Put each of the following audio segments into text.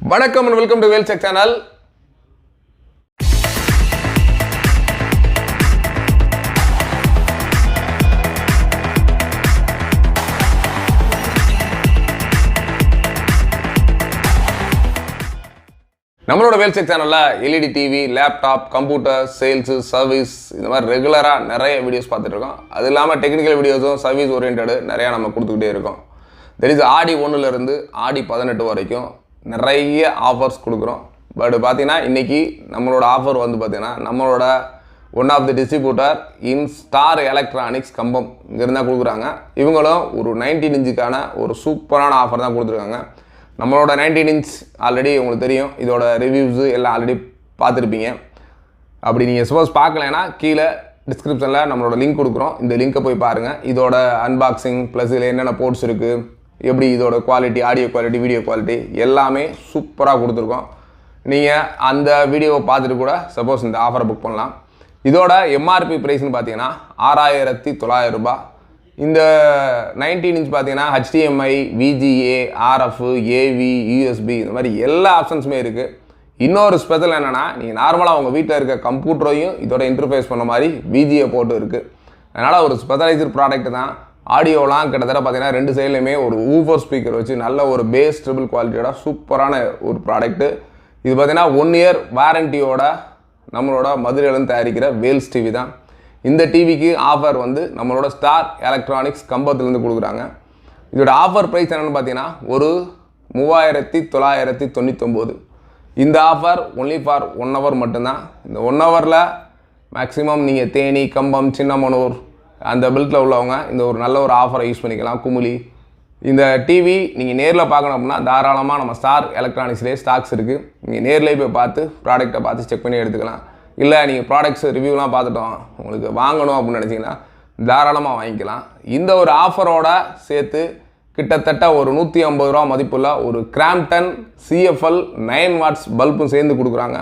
வணக்கம் and welcome to Wheels Tech Channel. நம்மளோட Wheels Tech சேனல்ல LED TV, laptop, computer, sales, service இந்த மாதிரி ரெகுலரா நிறைய வீடியோஸ் பார்த்துட்டு இருக்கோம். அது இல்லாமல் டெக்னிக்கல் வீடியோஸும் சர்வீஸ் ஓரியன்டட் நிறையா நம்ம கொடுத்துக்கிட்டே இருக்கோம். தெர் இஸ் ஆடி 1 இருந்து ஆடி 18 வரைக்கும் நிறைய ஆஃபர்ஸ் கொடுக்குறோம். பட் பார்த்தீங்கன்னா இன்றைக்கி நம்மளோட ஆஃபர் வந்து பார்த்தீங்கன்னா நம்மளோட one of the distributor in Star Electronics Cumbum இங்கேருந்தா கொடுக்குறாங்க. இவங்களும் ஒரு 19 இன்ச்சுக்கான ஒரு சூப்பரான ஆஃபர் தான் கொடுத்துருக்காங்க. நம்மளோட 19 இன்ச் ஆல்ரெடி உங்களுக்கு தெரியும், இதோட ரிவ்யூஸு எல்லாம் ஆல்ரெடி பார்த்துருப்பீங்க. அப்படி நீங்கள் சப்போஸ் பார்க்கலைன்னா கீழே டிஸ்கிரிப்ஷனில் நம்மளோட லிங்க் கொடுக்குறோம், இந்த லிங்க்கை போய் பாருங்கள். இதோட அன்பாக்சிங் ப்ளஸ் இதில் என்னென்ன போர்ட்ஸ் இருக்குது, எப்படி இதோட quality, audio quality, video quality எல்லாமே சூப்பராக கொடுத்துருக்கோம். நீங்கள் அந்த வீடியோவை பார்த்துட்டு கூட சப்போஸ் இந்த ஆஃபரை புக் பண்ணலாம். இதோட எம்ஆர்பி ப்ரைஸ்னு பார்த்தீங்கன்னா 6900 ரூபாய். இந்த 19 இன்ச் பார்த்தீங்கன்னா HDMI, VGA, RF, AV, USB இந்த மாதிரி எல்லா ஆப்ஷன்ஸுமே இருக்குது. இன்னொரு ஸ்பெஷல் என்னென்னா, நீங்கள் நார்மலாக உங்கள் வீட்டில் இருக்க கம்ப்யூட்டரையும் இதோட இன்டர்ஃபேஸ் பண்ண மாதிரி VGA போட்டு இருக்குது. அதனால் ஒரு ஸ்பெஷலைஸ்டு ப்ராடக்ட் தான். ஆடியோலாம் கிட்டத்தட்ட பார்த்தீங்கன்னா 2 சைட்லையுமே ஒரு ஊஃபர் ஸ்பீக்கர் வச்சு நல்ல ஒரு பேஸ் ட்ரிபிள் குவாலிட்டியோட சூப்பரான ஒரு ப்ராடக்ட்டு. இது பார்த்தீங்கன்னா 1 இயர் வாரண்டியோட நம்மளோட மதுரையிலேருந்து தயாரிக்கிற வேல்ஸ் டிவி தான். இந்த டிவிக்கு ஆஃபர் வந்து நம்மளோட ஸ்டார் எலக்ட்ரானிக்ஸ் கம்பத்துலேருந்து கொடுக்குறாங்க. இதோட ஆஃபர் ப்ரைஸ் என்னென்னு பார்த்தீங்கன்னா ஒரு 3999. இந்த ஆஃபர் ஒன்லி ஃபார் 1 hour மட்டும்தான். இந்த 1 hourல மேக்ஸிமம் நீங்கள் தேனி, கம்பம், சின்னமனூர் அந்த பெல்ட்டில் உள்ளவங்க இந்த ஒரு நல்ல ஒரு ஆஃபரை யூஸ் பண்ணிக்கலாம். குமுளி இந்த டிவி நீங்கள் நேரில் பார்க்கணும் அப்படின்னா தாராளமாக நம்ம ஸ்டார் எலக்ட்ரானிக்ஸ்லேயே ஸ்டாக்ஸ் இருக்குது. நீங்கள் நேரில் போய் பார்த்து ப்ராடக்ட்டை பார்த்து செக் பண்ணி எடுத்துக்கலாம். இல்லை நீங்கள் ப்ராடக்ட்ஸ் ரிவ்யூலாம் பார்த்துட்டோம், உங்களுக்கு வாங்கணும் அப்படின்னு நினச்சிங்கன்னா தாராளமாக வாங்கிக்கலாம். இந்த ஒரு ஆஃபரோட சேர்த்து கிட்டத்தட்ட ஒரு 150 ரூபா மதிப்புள்ள ஒரு கிராம்ப்டன் CFL 9 watts பல்பும் சேர்ந்து கொடுக்குறாங்க.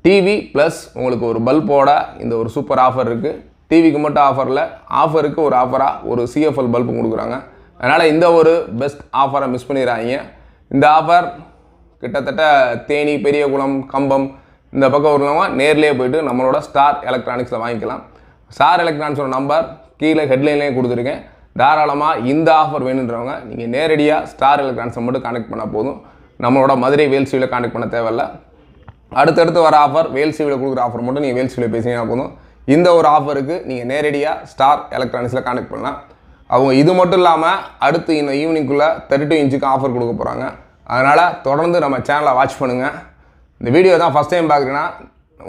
டிவி ப்ளஸ் உங்களுக்கு ஒரு பல்போட இந்த ஒரு சூப்பர் ஆஃபர் இருக்குது. டிவிக்கு மட்டும் ஆஃபரில் ஆஃபருக்கு ஒரு ஆஃபராக ஒரு CFL பல்பு கொடுக்குறாங்க. அதனால் இந்த ஒரு பெஸ்ட் ஆஃபரை மிஸ் பண்ணிடுறாங்க. இந்த ஆஃபர் கிட்டத்தட்ட தேனி, பெரியகுளம், கம்பம் இந்த பக்கம் உள்ளவங்க நேர்லேயே போய்ட்டு நம்மளோட ஸ்டார் எலக்ட்ரானிக்ஸில் வாங்கிக்கலாம். ஸ்டார் எலக்ட்ரானிக்ஸோட நம்பர் கீழே ஹெட்லைன்லேயே கொடுத்துருக்கேன். தாராளமாக இந்த ஆஃபர் வேணுன்றவங்க நீங்கள் நேரடியாக ஸ்டார் எலக்ட்ரானிக்ஸை மட்டும் கான்டெக்ட் பண்ணால் போதும். நம்மளோட மதுரை வேல்சிவியில் கான்டெக்ட் பண்ண தேவையில்லை. அடுத்தடுத்து வர ஆஃபர் வேல்சிவியில் கொடுக்குற ஆஃபர் மட்டும் நீங்கள் வேல்சிவியில் பேசிங்கன்னா போதும். இந்த ஒரு ஆஃபருக்கு நீங்கள் நேரடியாக ஸ்டார் எலக்ட்ரானிக்ஸில் கான்டெக்ட் பண்ணலாம். அவங்க இது மட்டும் இல்லாமல் அடுத்து இந்த ஈவினிங்குள்ளே 32 இன்ச்சுக்கு ஆஃபர் கொடுக்க போகிறாங்க. அதனால் தொடர்ந்து நம்ம சேனலை வாட்ச் பண்ணுங்கள். இந்த வீடியோ தான் ஃபஸ்ட் டைம் பார்க்குறீங்கன்னா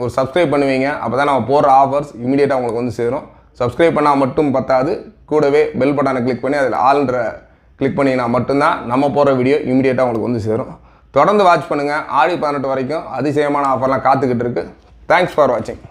ஒரு சப்ஸ்கிரைப் பண்ணுவீங்க. அப்போ தான் நம்ம போடுற ஆஃபர்ஸ் இமீடியட்டாக உங்களுக்கு வந்து சேரும். சப்ஸ்கிரைப் பண்ணால் மட்டும் பத்தாது, கூடவே பெல் பட்டனை கிளிக் பண்ணி அதில் ஆல்ன்ற கிளிக் பண்ணிங்கன்னா மட்டும்தான் நம்ம போடுற வீடியோ இமீடியட்டாக உங்களுக்கு வந்து சேரும். தொடர்ந்து வாட்ச் பண்ணுங்கள். ஆடி 18 வரைக்கும் அதிசயமான ஆஃபர்லாம் காத்துக்கிட்டு இருக்குது. தேங்க்ஸ் ஃபார் வாட்சிங்.